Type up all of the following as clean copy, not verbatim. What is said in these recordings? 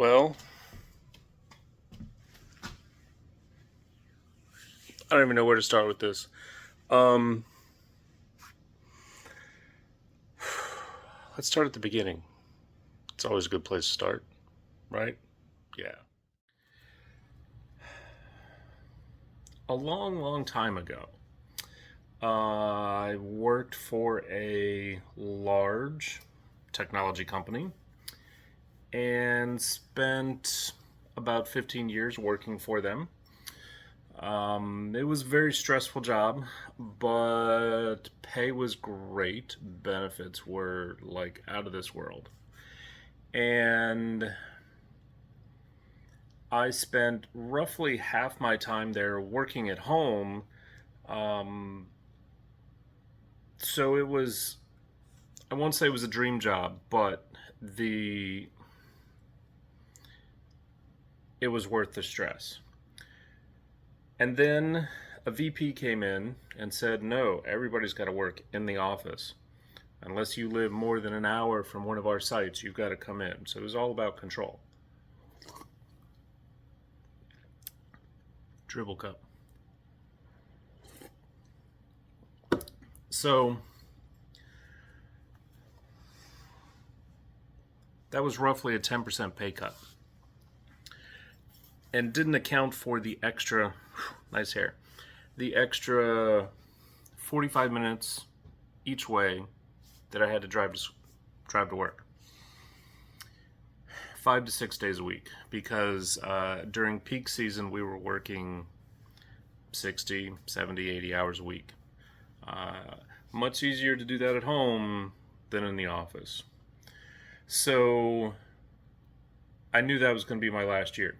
Well, I don't even know where to start with this. Um, let's start at the beginning. It's always a good place to start, right? Yeah. A long, long time ago, I worked for a large technology company and spent about 15 years working for them. It was a very stressful job, but pay was great. Benefits were like out of this world. And I spent roughly half my time there working at home. Um, so it was, I won't say it was a dream job, but the it was worth the stress. And then a VP came in and said, no, everybody's got to work in the office. Unless you live more than an hour from one of our sites, you've got to come in. So it was all about control. Dribble cup. So that was roughly a 10% pay cut. And didn't account for the extra, nice hair, the extra 45 minutes each way that I had to drive to work. 5 to 6 days a week, because during peak season we were working 60, 70, 80 hours a week. Much easier to do that at home than in the office. So I knew that was going to be my last year.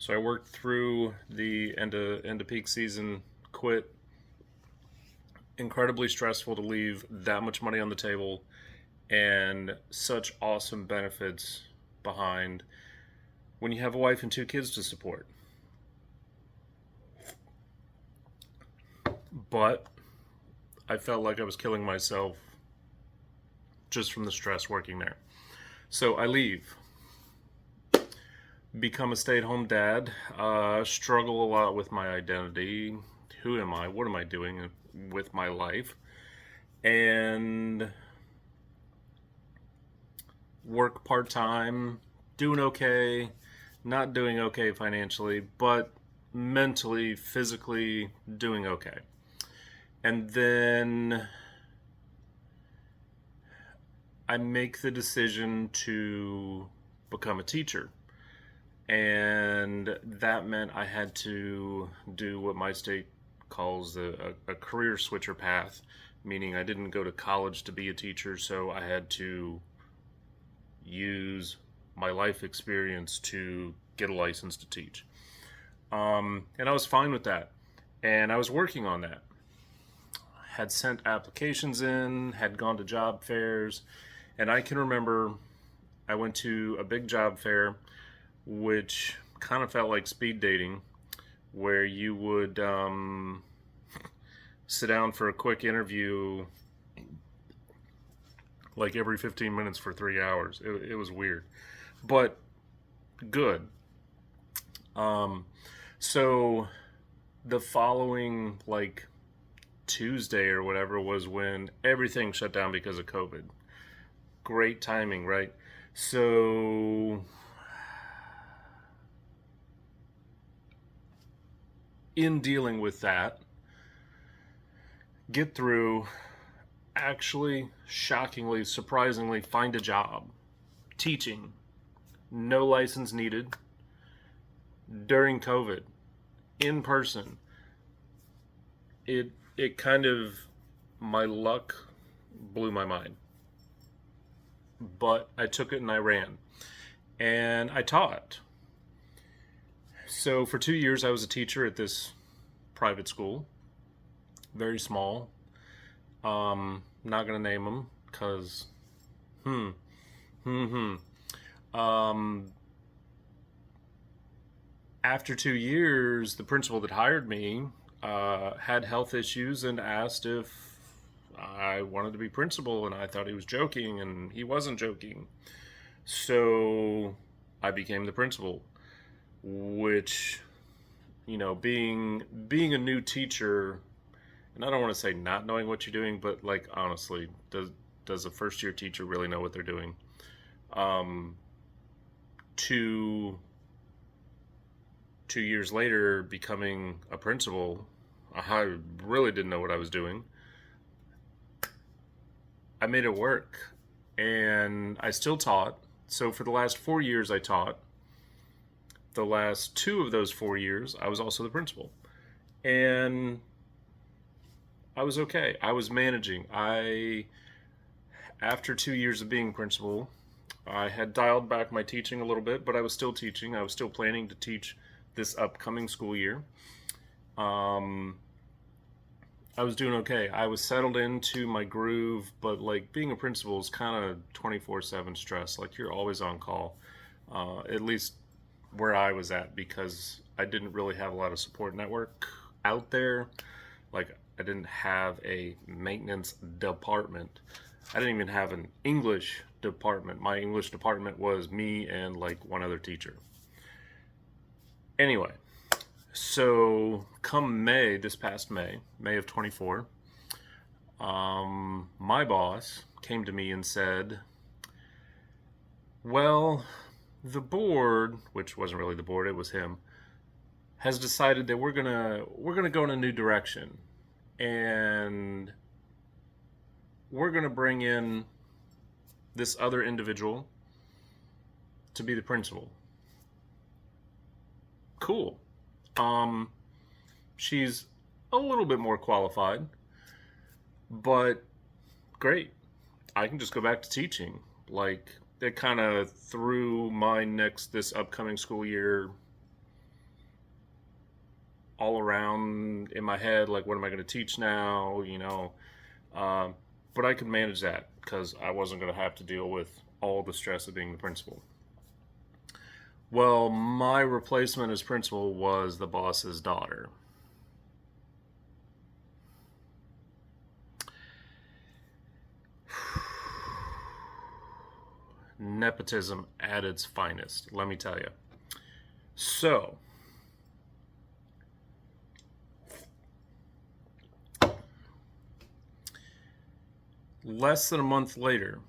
So I worked through the end of peak season, quit. Incredibly stressful to leave that much money on the table and such awesome benefits behind when you have a wife and two kids to support. But I felt like I was killing myself just from the stress working there. So I leave, become a stay-at-home dad, struggle a lot with my identity. Who am I? What am I doing with my life? And work part-time, doing okay, not doing okay financially, but mentally, physically doing okay. And then I make the decision to become a teacher. And that meant I had to do what my state calls a career switcher path, meaning I didn't go to college to be a teacher, so I had to use my life experience to get a license to teach. And I was fine with that. And I was working on that. Had sent applications in, had gone to job fairs, and I can remember I went to a big job fair, which kind of felt like speed dating, where you would sit down for a quick interview like every 15 minutes for 3 hours. It was weird, but good. So the following, like, Tuesday or whatever was when everything shut down because of COVID. Great timing, right? So in dealing with that, get through, actually, shockingly, surprisingly, find a job teaching, no license needed, during COVID, in person. It kind of, my luck blew my mind. But I took it and I ran. And I taught. So for 2 years I was a teacher at this private school. Very small. Not gonna name them because hmm hmm hmm. Um, After 2 years, the principal that hired me had health issues and asked if I wanted to be principal, and I thought he was joking, and he wasn't joking. So I became the principal, which, being a new teacher, and I don't want to say not knowing what you're doing, but like honestly, does a first year teacher really know what they're doing? Um, two 2 years later, becoming a principal, I really didn't know what I was doing. I made it work, and I still taught. So for the last 4 years, I taught. The last two of those 4 years, I was also the principal, and I was okay. I was managing. After 2 years of being principal, I had dialed back my teaching a little bit, but I was still teaching. I was still planning to teach this upcoming school year. Um, I was doing okay. I was settled into my groove, but like being a principal is kind of 24/7 stress. Like you're always on call, at least where I was at, because I didn't really have a lot of support network out there. Like I didn't have a maintenance department. I didn't even have an English department. My English department was me and like one other teacher. Anyway, so come May, this past May of 24, my boss came to me and said, well, the board, which wasn't really the board, it was him, has decided that we're gonna go in a new direction, and we're gonna bring in this other individual to be the principal. Cool. Um, she's a little bit more qualified, but great. I can just go back to teaching. Like, it kind of threw this upcoming school year all around in my head. Like, what am I going to teach now? Um, but I could manage that because I wasn't going to have to deal with all the stress of being the principal. Well, my replacement as principal was the boss's daughter. Nepotism at its finest, let me tell you. So, less than a month later,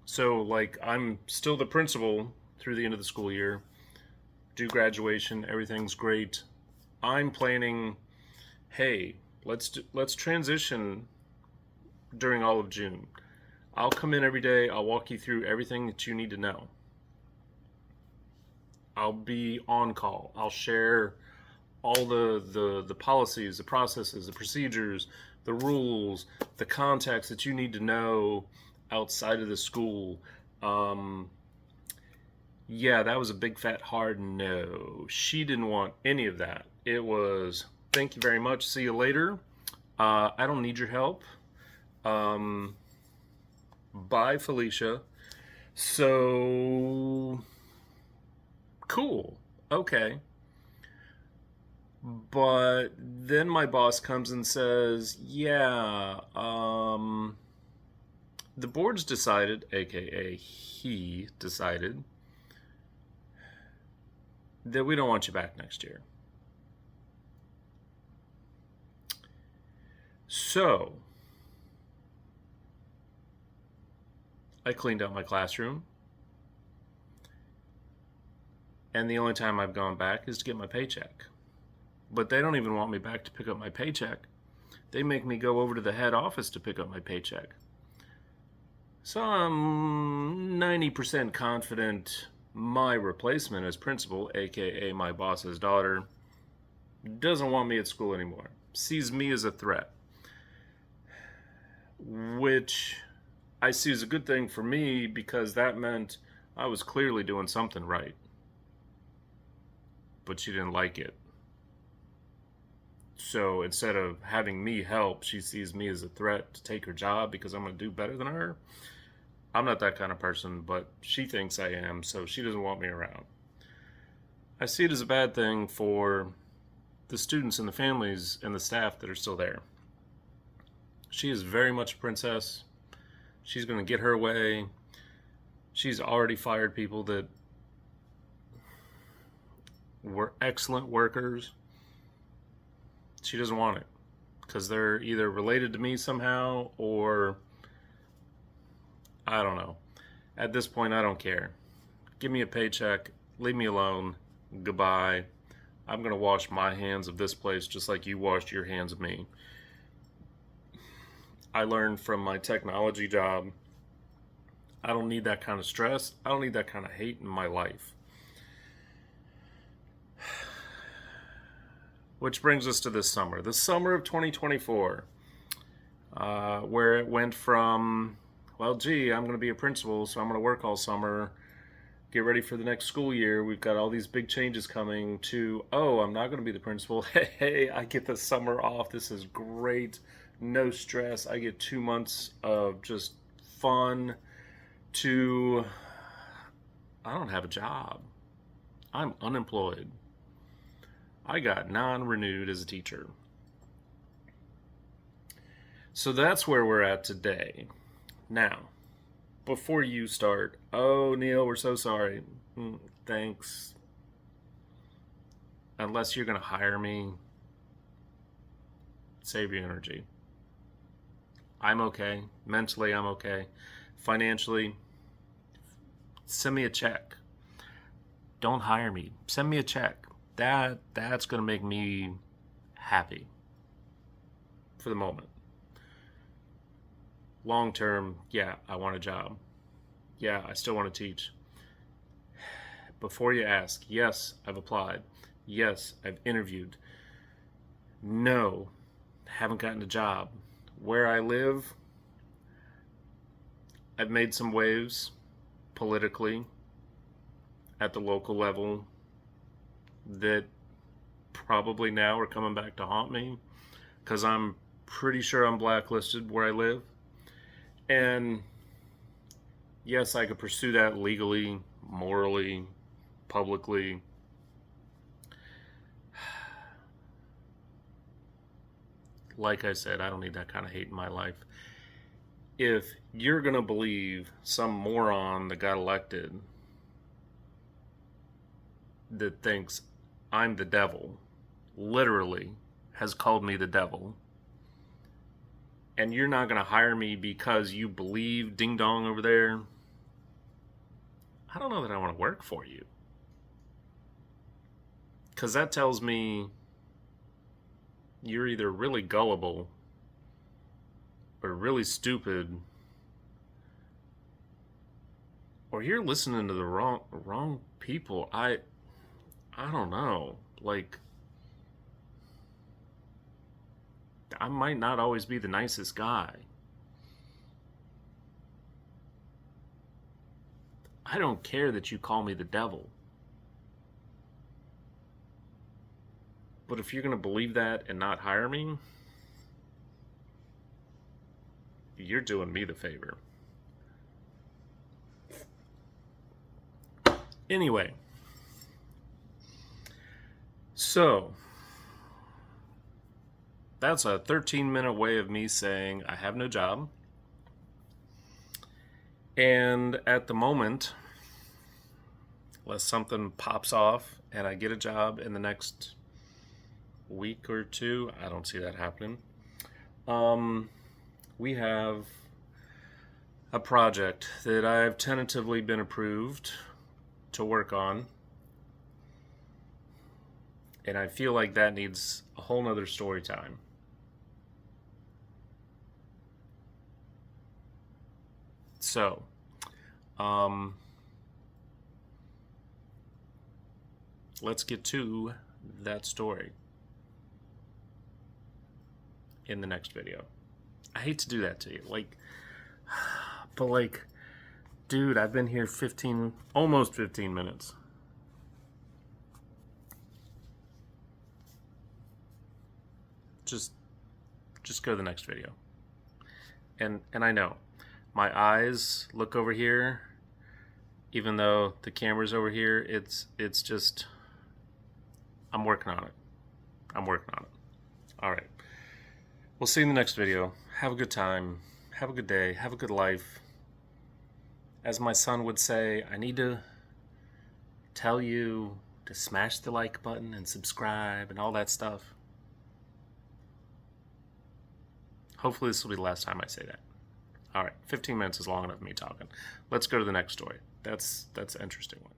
so like I'm still the principal through the end of the school year, do graduation, everything's great. I'm planning, hey, let's transition during all of June. I'll come in every day. I'll walk you through everything that you need to know. I'll be on call. I'll share all the policies, the processes, the procedures, the rules, the contacts that you need to know outside of the school. Um, yeah, that was a big fat hard no. She didn't want any of that. It was, thank you very much. See you later. I don't need your help. Um, Bye, Felicia. So, cool. Okay. But then my boss comes and says, yeah, the board's decided, aka he decided, that we don't want you back next year. So, I cleaned out my classroom, and the only time I've gone back is to get my paycheck. But they don't even want me back to pick up my paycheck. They make me go over to the head office to pick up my paycheck. So I'm 90% confident my replacement as principal, aka my boss's daughter, doesn't want me at school anymore. Sees me as a threat. Which I see as a good thing for me, because that meant I was clearly doing something right. But she didn't like it. So instead of having me help, she sees me as a threat to take her job because I'm going to do better than her. I'm not that kind of person, but she thinks I am, so she doesn't want me around. I see it as a bad thing for the students and the families and the staff that are still there. She is very much a princess. She's going to get her way. She's already fired people that were excellent workers. She doesn't want it because they're either related to me somehow, or I don't know. At this point, I don't care. Give me a paycheck, leave me alone, goodbye. I'm going to wash my hands of this place just like you washed your hands of me. I learned from my technology job, I don't need that kind of stress. I don't need that kind of hate in my life. Which brings us to this summer. The summer of 2024, where it went from, well, gee, I'm going to be a principal, so I'm going to work all summer, get ready for the next school year. We've got all these big changes coming, to, oh, I'm not going to be the principal. Hey, I get the summer off. This is great. No stress. I get 2 months of just fun, to, I don't have a job. I'm unemployed. I got non-renewed as a teacher. So that's where we're at today. Now, before you start, oh, Neil, we're so sorry. Thanks. Unless you're going to hire me, save your energy. I'm okay. Mentally, I'm okay. Financially, send me a check. Don't hire me. Send me a check. That's going to make me happy for the moment. Long term, yeah, I want a job. Yeah, I still want to teach. Before you ask, yes, I've applied. Yes, I've interviewed. No, haven't gotten a job. Where I live, I've made some waves politically at the local level that probably now are coming back to haunt me, because I'm pretty sure I'm blacklisted where I live. And yes, I could pursue that legally, morally, publicly. Like I said, I don't need that kind of hate in my life. If you're going to believe some moron that got elected that thinks I'm the devil, literally has called me the devil, and you're not going to hire me because you believe ding dong over there, I don't know that I want to work for you. Because that tells me you're either really gullible or really stupid, or you're listening to the wrong people. I don't know. Like, I might not always be the nicest guy. I don't care that you call me the devil. But if you're going to believe that and not hire me, you're doing me the favor. Anyway, so that's a 13-minute way of me saying I have no job. And at the moment, unless something pops off and I get a job in the next week or two, I don't see that happening. We have a project that I've tentatively been approved to work on, and I feel like that needs a whole nother story time. So, let's get to that story in the next video. I hate to do that to you, but dude, I've been here almost 15 minutes. Just go to the next video. And I know my eyes look over here, even though the camera's over here. It's just, I'm working on it. All right. We'll see you in the next video. Have a good time. Have a good day. Have a good life. As my son would say, I need to tell you to smash the like button and subscribe and all that stuff. Hopefully this will be the last time I say that. All right, 15 minutes is long enough of me talking. Let's go to the next story. That's an interesting one.